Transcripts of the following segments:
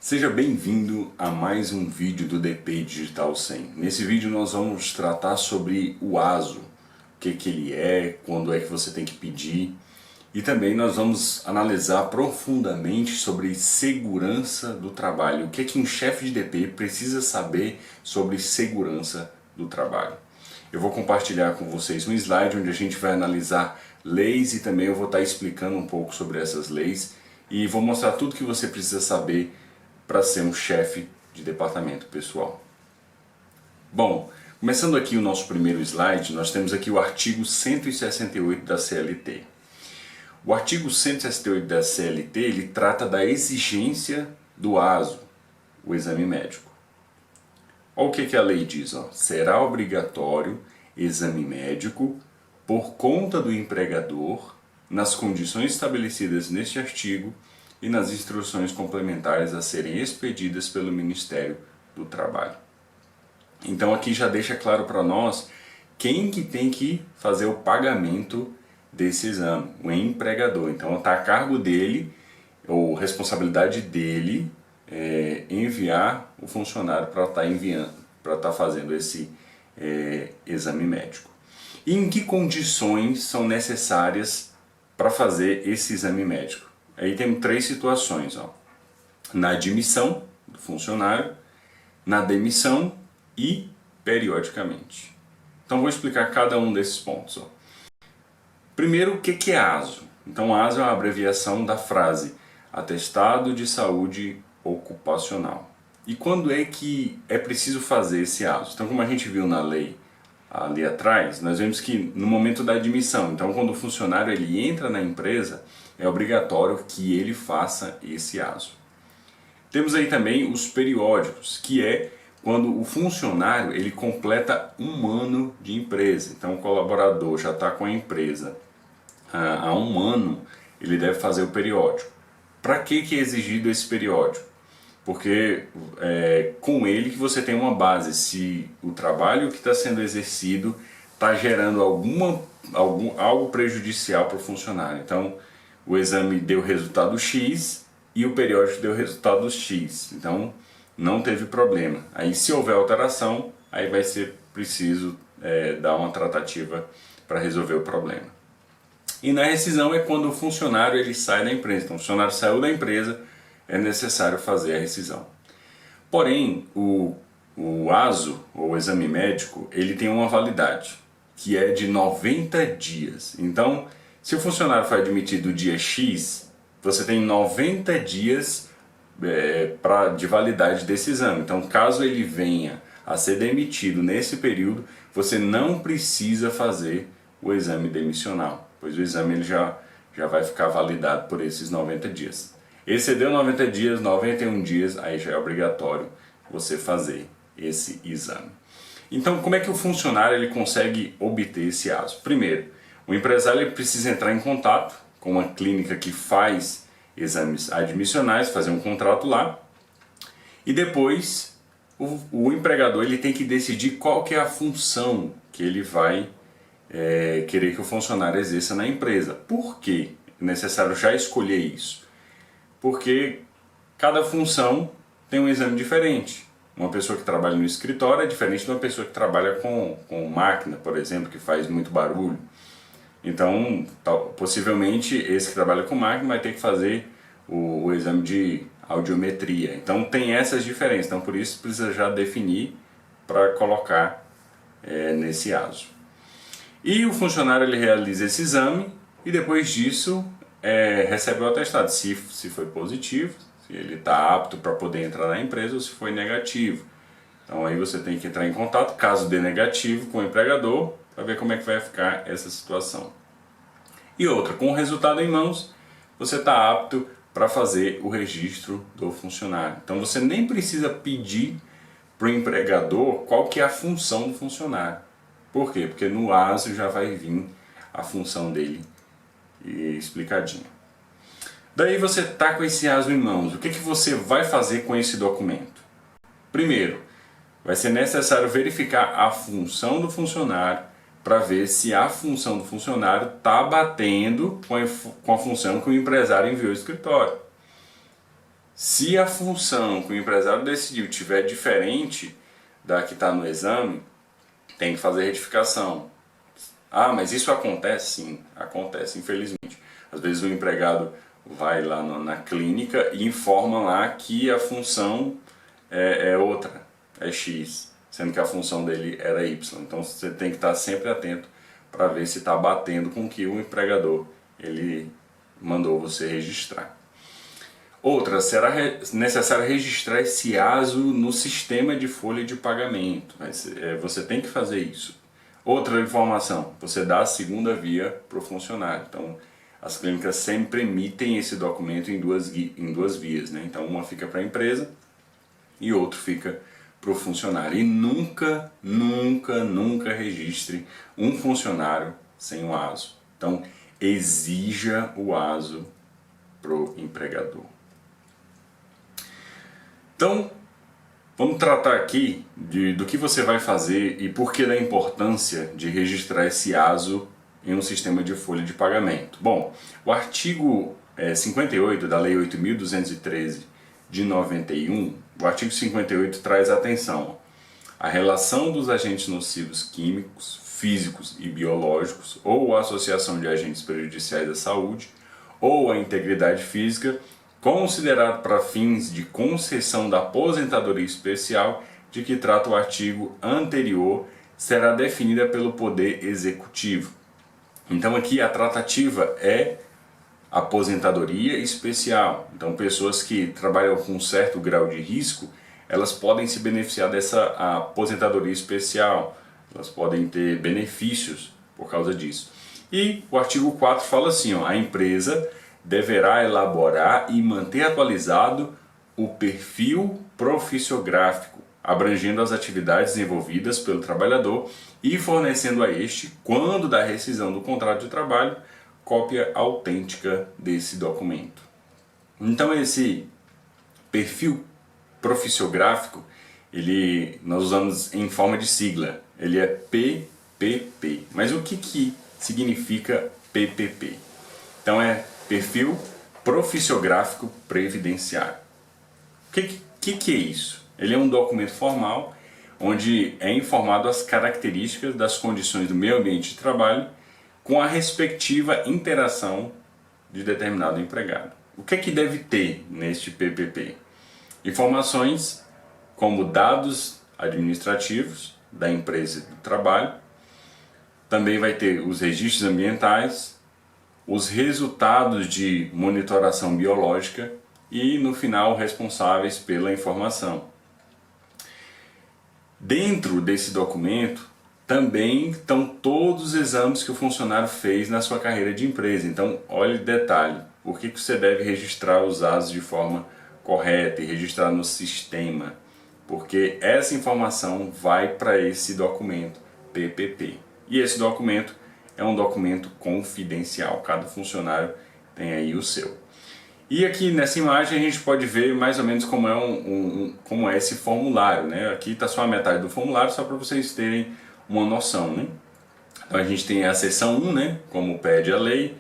Seja bem-vindo a mais um vídeo do DP Digital 100. Nesse vídeo nós vamos tratar sobre o ASO, o que ele é, quando é que você tem que pedir, e também nós vamos analisar profundamente sobre segurança do trabalho, o que um chefe de DP precisa saber sobre segurança do trabalho. Eu vou compartilhar com vocês um slide onde a gente vai analisar leis e também eu vou estar explicando um pouco sobre essas leis e vou mostrar tudo que você precisa saber para ser um chefe de departamento pessoal. Bom, começando aqui o nosso primeiro slide, nós temos aqui o artigo 168 da CLT. O artigo 168 da CLT, ele trata da exigência do ASO, o exame médico. Olha o que a lei diz, ó. Será obrigatório exame médico por conta do empregador nas condições estabelecidas neste artigo e nas instruções complementares a serem expedidas pelo Ministério do Trabalho. Então aqui já deixa claro para nós quem que tem que fazer o pagamento desse exame, o empregador. Então está a cargo dele, ou responsabilidade dele, enviar o funcionário para estar fazendo esse exame médico. E em que condições são necessárias para fazer esse exame médico? Aí temos três situações, ó. Na admissão do funcionário, na demissão e periodicamente. Então vou explicar cada um desses pontos, ó. Primeiro, o que é ASO? Então ASO é uma abreviação da frase Atestado de Saúde Ocupacional. E quando é que é preciso fazer esse ASO? Então, como a gente viu na lei ali atrás, nós vemos que no momento da admissão, então quando o funcionário ele entra na empresa, é obrigatório que ele faça esse ASO. Temos aí também os periódicos, que é quando o funcionário ele completa um ano de empresa. Então o colaborador já está com a empresa há um ano, ele deve fazer o periódico. Para que é exigido esse periódico? Porque é com ele que você tem uma base, se o trabalho que está sendo exercido está gerando algo prejudicial para o funcionário. Então, o exame deu resultado X e o periódico deu resultado X. Então, não teve problema. Aí, se houver alteração, aí vai ser preciso dar uma tratativa para resolver o problema. E na rescisão é quando o funcionário ele sai da empresa. Então, o funcionário saiu da empresa, é necessário fazer a rescisão. Porém, o ASO, ou exame médico, ele tem uma validade, que é de 90 dias. Então, se o funcionário foi admitido dia X, você tem 90 dias de validade desse exame. Então, caso ele venha a ser demitido nesse período, você não precisa fazer o exame demissional, pois o exame ele já vai ficar validado por esses 90 dias. Excedeu 90 dias, 91 dias, aí já é obrigatório você fazer esse exame. Então, como é que o funcionário ele consegue obter esse ASO? Primeiro, o empresário ele precisa entrar em contato com uma clínica que faz exames admissionais, fazer um contrato lá, e depois o empregador ele tem que decidir qual que é a função que ele vai querer que o funcionário exerça na empresa. Por que é necessário já escolher isso? Porque cada função tem um exame diferente. Uma pessoa que trabalha no escritório é diferente de uma pessoa que trabalha com máquina, por exemplo, que faz muito barulho. Então, possivelmente, esse que trabalha com máquina vai ter que fazer o exame de audiometria. Então, tem essas diferenças. Então, por isso, precisa já definir para colocar nesse ASO. E o funcionário ele realiza esse exame e depois disso recebe o atestado, se foi positivo, se ele está apto para poder entrar na empresa ou se foi negativo. Então aí você tem que entrar em contato, caso dê negativo, com o empregador, para ver como é que vai ficar essa situação. E outra, com o resultado em mãos, você está apto para fazer o registro do funcionário. Então você nem precisa pedir para o empregador qual que é a função do funcionário. Por quê? Porque no ASO já vai vir a função dele explicadinho. Daí você está com esse ASO em mãos, o que você vai fazer com esse documento? Primeiro, vai ser necessário verificar a função do funcionário para ver se a função do funcionário está batendo com a função que o empresário enviou ao escritório. Se a função que o empresário decidiu tiver diferente da que está no exame, tem que fazer retificação. Ah, mas isso acontece? Sim, acontece, infelizmente. Às vezes o empregado vai lá na clínica e informa lá que a função é outra, é X, sendo que a função dele era Y. Então você tem que estar sempre atento para ver se está batendo com o que o empregador ele mandou você registrar. Outra, será necessário registrar esse ASO no sistema de folha de pagamento. Você tem que fazer isso. Outra informação, você dá a segunda via para o funcionário. Então, as clínicas sempre emitem esse documento em duas vias, né? Então, uma fica para a empresa e outro fica para o funcionário. E nunca, nunca, nunca registre um funcionário sem o ASO. Então, exija o ASO para o empregador. Então, vamos tratar aqui do que você vai fazer e por que da importância de registrar esse ASO em um sistema de folha de pagamento. Bom, o artigo 58 da Lei 8.213 de 91, o artigo 58 traz atenção à relação dos agentes nocivos químicos, físicos e biológicos ou a associação de agentes prejudiciais à saúde ou à integridade física considerado para fins de concessão da aposentadoria especial de que trata o artigo anterior, será definida pelo Poder Executivo. Então aqui a tratativa é aposentadoria especial. Então pessoas que trabalham com um certo grau de risco, elas podem se beneficiar dessa aposentadoria especial, elas podem ter benefícios por causa disso. E o artigo 4 fala assim, ó, a empresa deverá elaborar e manter atualizado o perfil profissiográfico, abrangendo as atividades desenvolvidas pelo trabalhador e fornecendo a este, quando da rescisão do contrato de trabalho, cópia autêntica desse documento. Então esse perfil profissiográfico, nós usamos em forma de sigla, ele é PPP. Mas o que significa PPP? Então é Perfil Profissiográfico Previdenciário. O que é isso? Ele é um documento formal onde é informado as características das condições do meio ambiente de trabalho com a respectiva interação de determinado empregado. O que deve ter neste PPP? Informações como dados administrativos da empresa do trabalho, também vai ter os registros ambientais, os resultados de monitoração biológica e, no final, responsáveis pela informação. Dentro desse documento, também estão todos os exames que o funcionário fez na sua carreira de empresa. Então, olhe o detalhe, por que você deve registrar os ASOs de forma correta e registrar no sistema? Porque essa informação vai para esse documento PPP. E esse documento é um documento confidencial, cada funcionário tem aí o seu. E aqui nessa imagem a gente pode ver mais ou menos como é esse formulário, né? Aqui está só a metade do formulário, só para vocês terem uma noção, né? Então a gente tem a seção 1, né? Como pede a lei,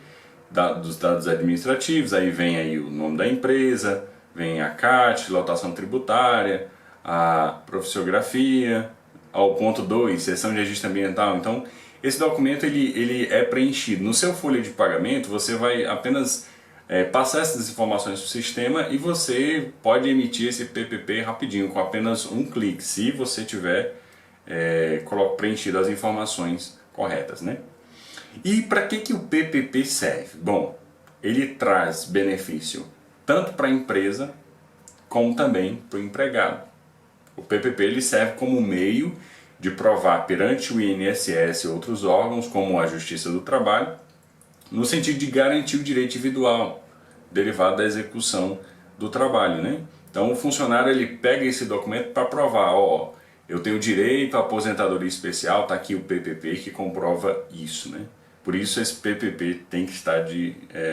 dos dados administrativos, aí vem aí o nome da empresa, vem a CAT, lotação tributária, a profissiografia, ao ponto 2, seção de registro ambiental. Então esse documento ele é preenchido. No seu folha de pagamento você vai apenas passar essas informações para o sistema e você pode emitir esse PPP rapidinho, com apenas um clique, se você tiver preenchido as informações corretas, né? E para que o PPP serve? Bom, ele traz benefício tanto para a empresa como também para o empregado. O PPP ele serve como meio de provar perante o INSS e outros órgãos, como a Justiça do Trabalho, no sentido de garantir o direito individual derivado da execução do trabalho, né? Então o funcionário ele pega esse documento para provar, ó, eu tenho direito à aposentadoria especial, está aqui o PPP que comprova isso, né? Por isso esse PPP tem que estar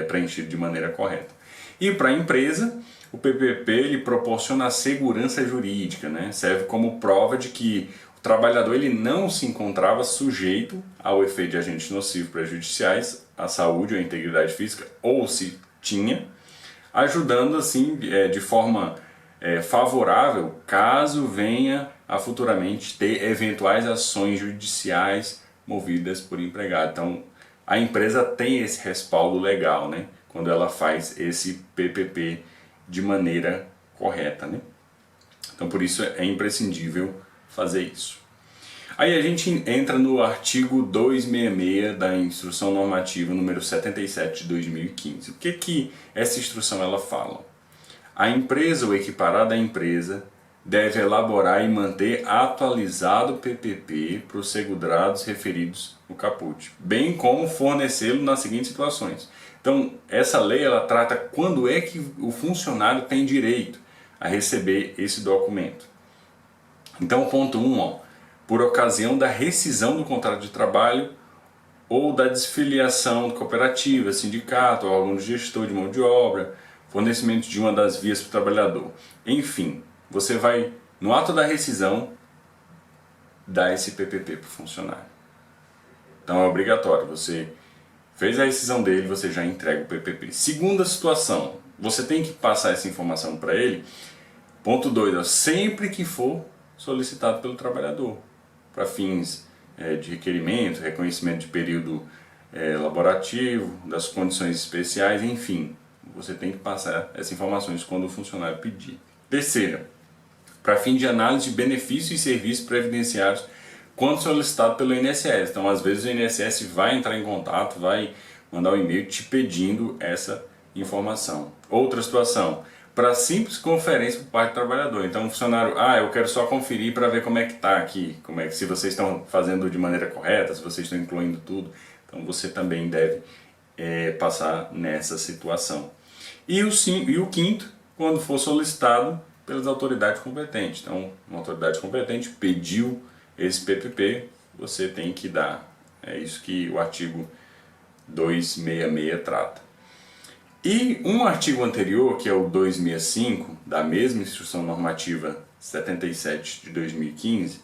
preenchido de maneira correta. E para a empresa, o PPP ele proporciona a segurança jurídica, né? Serve como prova de que o trabalhador ele não se encontrava sujeito ao efeito de agentes nocivos prejudiciais à saúde ou à integridade física, ou se tinha, ajudando assim de forma favorável caso venha a futuramente ter eventuais ações judiciais movidas por empregado. Então a empresa tem esse respaldo legal, né, quando ela faz esse PPP de maneira correta, né? Então por isso é imprescindível fazer isso. Aí a gente entra no artigo 266 da Instrução Normativa número 77 de 2015. O que essa instrução ela fala? A empresa ou equiparada à empresa deve elaborar e manter atualizado o PPP para os segurados referidos no caput, bem como fornecê-lo nas seguintes situações. Então, essa lei ela trata quando é que o funcionário tem direito a receber esse documento. Então, ponto 1, por ocasião da rescisão do contrato de trabalho ou da desfiliação de cooperativa, sindicato, órgão de gestor de mão de obra, fornecimento de uma das vias para o trabalhador. Enfim, você vai, no ato da rescisão, dar esse PPP para o funcionário. Então é obrigatório, você fez a rescisão dele, você já entrega o PPP. Segunda situação, você tem que passar essa informação para ele. Ponto 2, sempre que for solicitado pelo trabalhador, para fins de requerimento, reconhecimento de período laborativo, das condições especiais, enfim, você tem que passar essas informações quando o funcionário pedir. Terceira, para fim de análise de benefícios e serviços previdenciários quando solicitado pelo INSS. Então, às vezes o INSS vai entrar em contato, vai mandar um e-mail te pedindo essa informação. Outra situação, para simples conferência por parte do trabalhador. Então o funcionário, eu quero só conferir para ver como é que está aqui, se vocês estão fazendo de maneira correta, se vocês estão incluindo tudo. Então você também deve passar nessa situação. E o quinto, quando for solicitado pelas autoridades competentes. Então uma autoridade competente pediu esse PPP, você tem que dar. É isso que o artigo 266 trata. E um artigo anterior, que é o 265, da mesma Instrução Normativa 77 de 2015,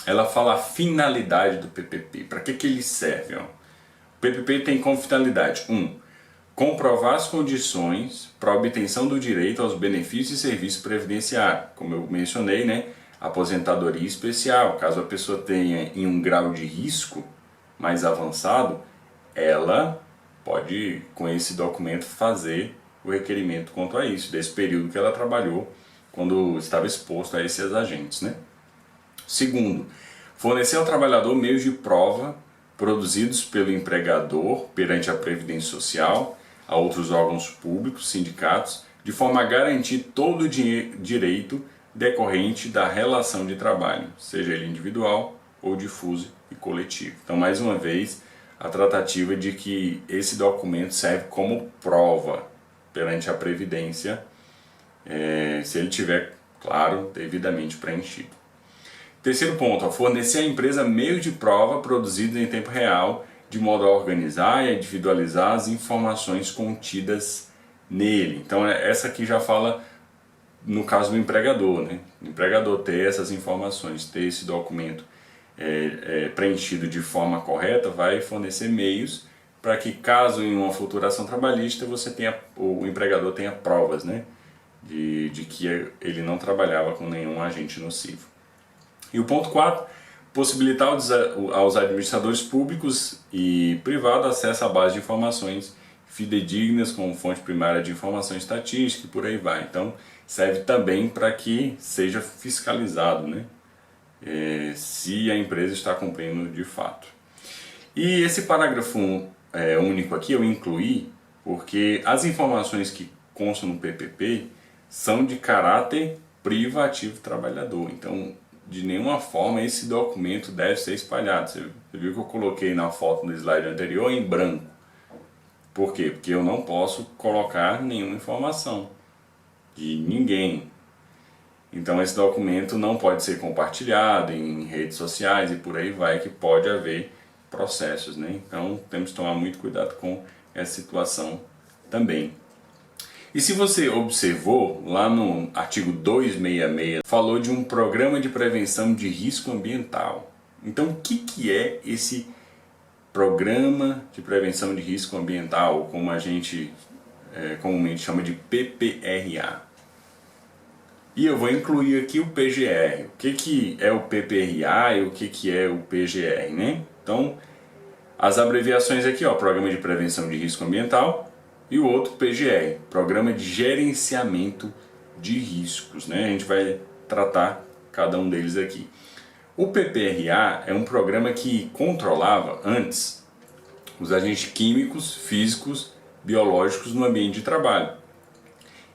ela fala a finalidade do PPP. Para que ele serve? O PPP tem como finalidade 1. Comprovar as condições para a obtenção do direito aos benefícios e serviços previdenciários. Como eu mencionei, né? Aposentadoria especial. Caso a pessoa tenha em um grau de risco mais avançado, ela pode, com esse documento, fazer o requerimento quanto a isso, desse período que ela trabalhou quando estava exposto a esses agentes, né? Segundo, fornecer ao trabalhador meios de prova produzidos pelo empregador perante a Previdência Social, a outros órgãos públicos, sindicatos, de forma a garantir todo o direito decorrente da relação de trabalho, seja ele individual ou difuso e coletivo. Então, mais uma vez, a tratativa de que esse documento serve como prova perante a Previdência, se ele tiver, claro, devidamente preenchido. Terceiro ponto, fornecer à empresa meios de prova produzidos em tempo real, de modo a organizar e individualizar as informações contidas nele. Então essa aqui já fala no caso do empregador, né? O empregador ter essas informações, ter esse documento preenchido de forma correta, vai fornecer meios para que, caso em uma futura ação trabalhista, o empregador tenha provas, né, de que ele não trabalhava com nenhum agente nocivo. E o ponto 4, possibilitar aos administradores públicos e privados acesso à base de informações fidedignas como fonte primária de informação estatística e por aí vai. Então serve também para que seja fiscalizado, né, se a empresa está cumprindo de fato. E esse parágrafo único aqui eu incluí porque as informações que constam no PPP são de caráter privativo do trabalhador. Então, de nenhuma forma esse documento deve ser espalhado. Você viu que eu coloquei na foto no slide anterior em branco. Por quê? Porque eu não posso colocar nenhuma informação de ninguém. Então esse documento não pode ser compartilhado em redes sociais e por aí vai, que pode haver processos, né? Então temos que tomar muito cuidado com essa situação também. E se você observou, lá no artigo 266, falou de um programa de prevenção de risco ambiental. Então o que é esse programa de prevenção de risco ambiental, como a gente comumente chama de PPRA. E eu vou incluir aqui o PGR. O que é o PPRA e o que é o PGR, né? Então, as abreviações aqui, ó, Programa de Prevenção de Risco Ambiental, e o outro PGR, Programa de Gerenciamento de Riscos, né? A gente vai tratar cada um deles aqui. O PPRA é um programa que controlava antes os agentes químicos, físicos, biológicos no ambiente de trabalho.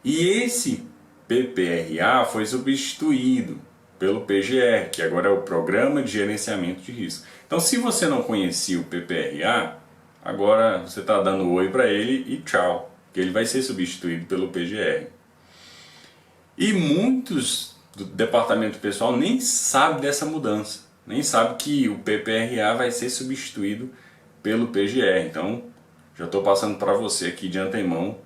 E esse PPRA foi substituído pelo PGR, que agora é o Programa de Gerenciamento de Risco. Então, se você não conhecia o PPRA, agora você está dando oi para ele e tchau, que ele vai ser substituído pelo PGR. E muitos do departamento pessoal nem sabem dessa mudança, nem sabem que o PPRA vai ser substituído pelo PGR. Então, já estou passando para você aqui de antemão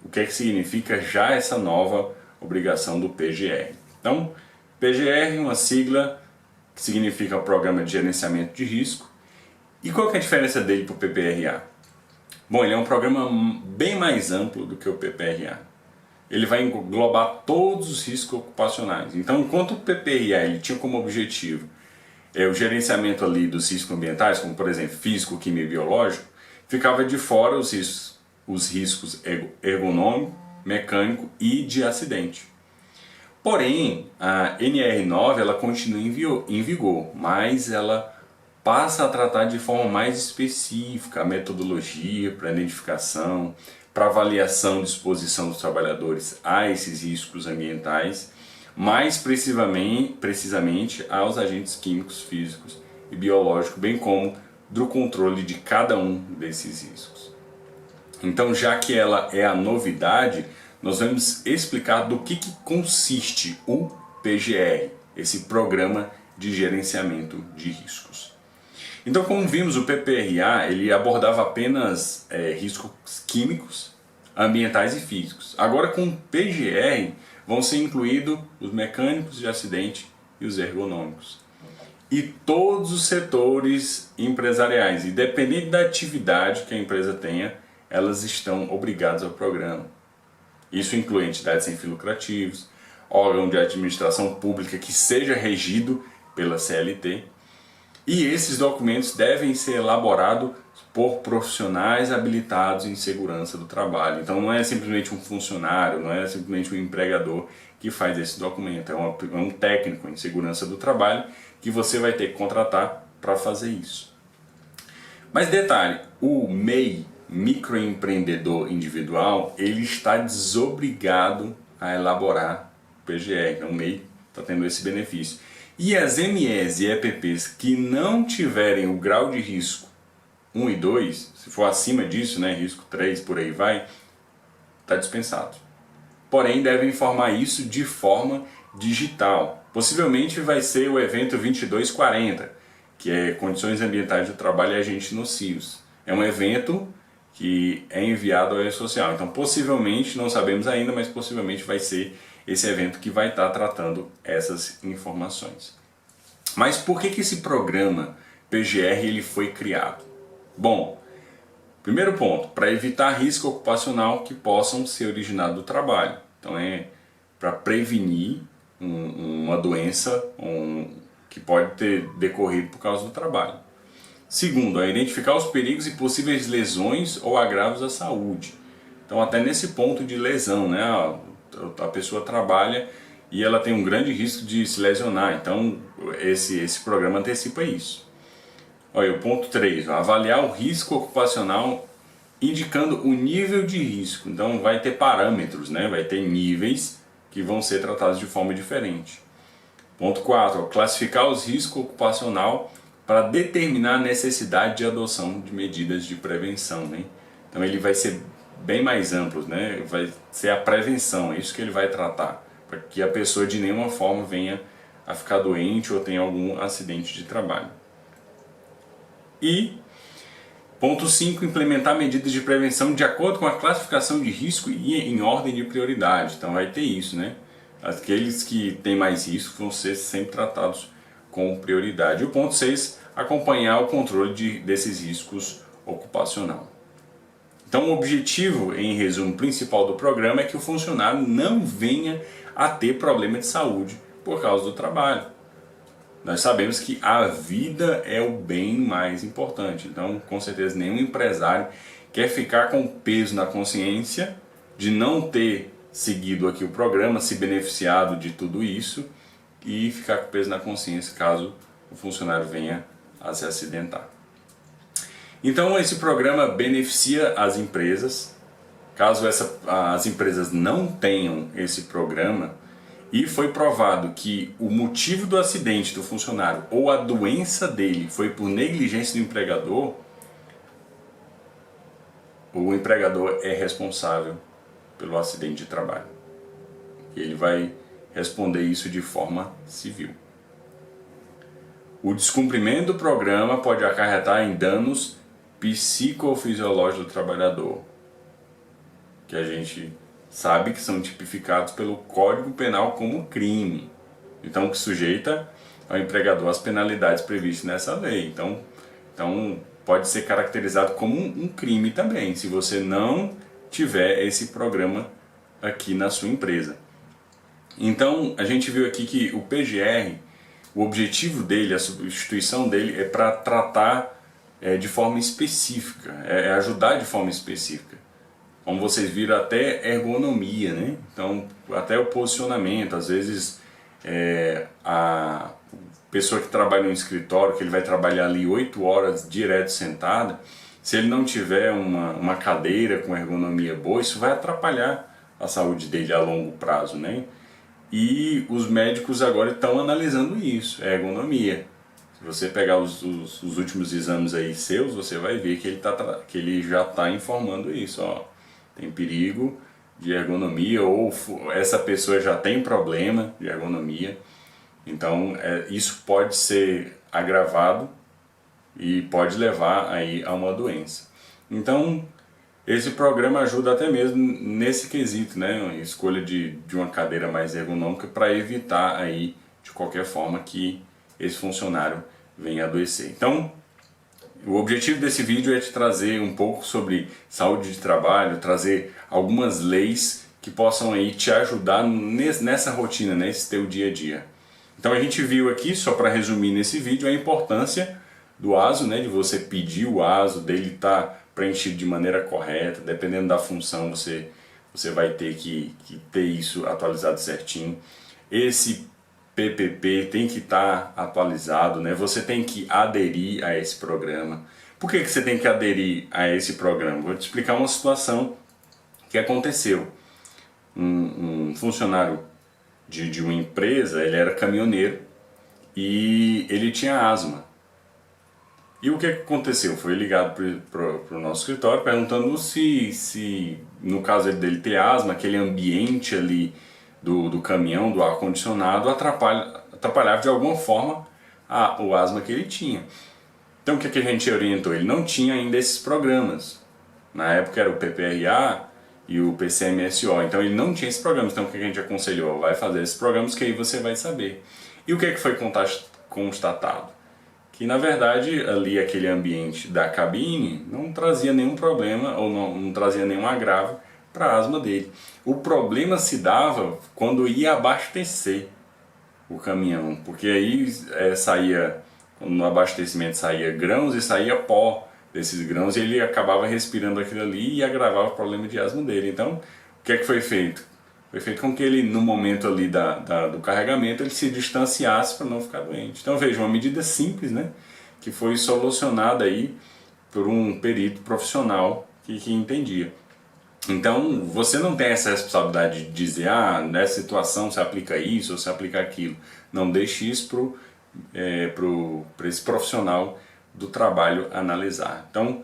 o que significa já essa nova obrigação do PGR. Então, PGR é uma sigla que significa Programa de Gerenciamento de Risco. E qual que é a diferença dele para o PPRA? Bom, ele é um programa bem mais amplo do que o PPRA. Ele vai englobar todos os riscos ocupacionais. Então, enquanto o PPRA ele tinha como objetivo o gerenciamento ali dos riscos ambientais, como por exemplo físico, químico e biológico, ficava de fora os riscos ergonômico, mecânico e de acidente. Porém, a NR9 ela continua em vigor, mas ela passa a tratar de forma mais específica a metodologia para identificação, para avaliação de exposição dos trabalhadores a esses riscos ambientais, mais precisamente aos agentes químicos, físicos e biológicos, bem como do controle de cada um desses riscos. Então, já que ela é a novidade, nós vamos explicar do que consiste o PGR, esse Programa de Gerenciamento de Riscos. Então, como vimos, o PPRA ele abordava apenas riscos químicos, ambientais e físicos. Agora, com o PGR, vão ser incluídos os mecânicos de acidente e os ergonômicos. E todos os setores empresariais, independente da atividade que a empresa tenha, elas estão obrigadas ao programa. Isso inclui entidades sem fins lucrativos, órgão de administração pública que seja regido pela CLT. E esses documentos devem ser elaborados por profissionais habilitados em segurança do trabalho. Então não é simplesmente um funcionário, não é simplesmente um empregador que faz esse documento, é um técnico em segurança do trabalho que você vai ter que contratar para fazer isso. Mas detalhe, o MEI, microempreendedor individual, ele está desobrigado a elaborar o PGR, então o MEI está tendo esse benefício. E as MEs e EPPs que não tiverem o grau de risco 1 e 2, se for acima disso, né, risco 3, por aí vai, está dispensado. Porém, devem informar isso de forma digital. Possivelmente vai ser o evento 2240, que é Condições Ambientais do Trabalho e Agentes Nocivos. É um evento que é enviado ao E-Social. Então, possivelmente, não sabemos ainda, mas possivelmente vai ser esse evento que vai estar tratando essas informações. Mas por que esse programa PGR ele foi criado? Bom, primeiro ponto, para evitar risco ocupacional que possam ser originados do trabalho. Então é para prevenir uma doença que pode ter decorrido por causa do trabalho. Segundo, é identificar os perigos e possíveis lesões ou agravos à saúde. Então até nesse ponto de lesão, né? A pessoa trabalha e ela tem um grande risco de se lesionar, então esse programa antecipa isso. Olha, o ponto 3, avaliar o risco ocupacional indicando o nível de risco. Então vai ter parâmetros, né? Vai ter níveis que vão ser tratados de forma diferente. Ponto 4, classificar os riscos ocupacional para determinar a necessidade de adoção de medidas de prevenção, né? Então ele vai ser bem mais amplo, né? Vai ser a prevenção, é isso que ele vai tratar, para que a pessoa de nenhuma forma venha a ficar doente ou tenha algum acidente de trabalho. E ponto 5, implementar medidas de prevenção de acordo com a classificação de risco e em ordem de prioridade. Então vai ter isso, né? Aqueles que têm mais risco vão ser sempre tratados com prioridade. E o ponto 6, acompanhar o controle desses riscos ocupacional. Então o objetivo, em resumo, principal do programa é que o funcionário não venha a ter problema de saúde por causa do trabalho. Nós sabemos que a vida é o bem mais importante, então com certeza nenhum empresário quer ficar com peso na consciência de não ter seguido aqui o programa, se beneficiado de tudo isso e ficar com peso na consciência caso o funcionário venha a se acidentar. Então esse programa beneficia as empresas, caso as empresas não tenham esse programa, e foi provado que o motivo do acidente do funcionário ou a doença dele foi por negligência do empregador, o empregador é responsável pelo acidente de trabalho. E ele vai responder isso de forma civil. O descumprimento do programa pode acarretar em danos psicofisiológicos do trabalhador, que a gente sabe que são tipificados pelo Código Penal como crime. Então, que sujeita ao empregador as penalidades previstas nessa lei. Então pode ser caracterizado como um crime também, se você não tiver esse programa aqui na sua empresa. Então, a gente viu aqui que o PGR, o objetivo dele, a substituição dele é para tratar de forma específica, é ajudar de forma específica. Como vocês viram, até ergonomia, né? Então, até o posicionamento, às vezes a pessoa que trabalha no escritório, que ele vai trabalhar ali 8 horas direto sentada, se ele não tiver uma cadeira com ergonomia boa, isso vai atrapalhar a saúde dele a longo prazo, né? E os médicos agora estão analisando isso, a ergonomia. Se você pegar os últimos exames aí seus, você vai ver que ele já está informando isso, ó. Tem perigo de ergonomia, ou essa pessoa já tem problema de ergonomia. Então isso pode ser agravado e pode levar aí a uma doença. Então esse programa ajuda até mesmo nesse quesito, né? Escolha de uma cadeira mais ergonômica para evitar aí de qualquer forma que esse funcionário venha adoecer. Então o objetivo desse vídeo é te trazer um pouco sobre saúde de trabalho, trazer algumas leis que possam aí te ajudar nessa rotina, nesse teu dia a dia. Então a gente viu aqui, só para resumir nesse vídeo, a importância do ASO, né, de você pedir o ASO, dele estar preenchido de maneira correta, dependendo da função você vai ter que ter isso atualizado certinho. Esse PPP tem que estar atualizado, né? Você tem que aderir a esse programa. Por que você tem que aderir a esse programa? Vou te explicar uma situação que aconteceu. Um funcionário de uma empresa, ele era caminhoneiro e ele tinha asma. E o que aconteceu? Foi ligado para o nosso escritório perguntando se no caso dele ter asma, aquele ambiente ali do caminhão, do ar-condicionado, atrapalhava de alguma forma o asma que ele tinha. Então o que a gente orientou? Ele não tinha ainda esses programas. Na época era o PPRA e o PCMSO, então ele não tinha esses programas. Então o que a gente aconselhou? Vai fazer esses programas que aí você vai saber. E o que foi constatado? Que na verdade ali aquele ambiente da cabine não trazia nenhum problema ou não trazia nenhum agravo para a asma dele. O problema se dava quando ia abastecer o caminhão, porque aí no abastecimento saía grãos e saía pó desses grãos e ele acabava respirando aquilo ali e agravava o problema de asma dele. Então, o que é que foi feito? Foi feito com que ele, no momento ali do carregamento, ele se distanciasse para não ficar doente. Então, veja, uma medida simples, né, que foi solucionada aí por um perito profissional que entendia. Então, você não tem essa responsabilidade de dizer, nessa situação você aplica isso ou você aplica aquilo. Não, deixe isso para esse profissional do trabalho analisar. Então,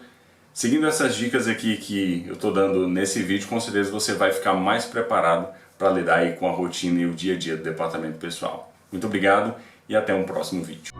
seguindo essas dicas aqui que eu estou dando nesse vídeo, com certeza você vai ficar mais preparado para lidar aí com a rotina e o dia a dia do departamento pessoal. Muito obrigado e até um próximo vídeo.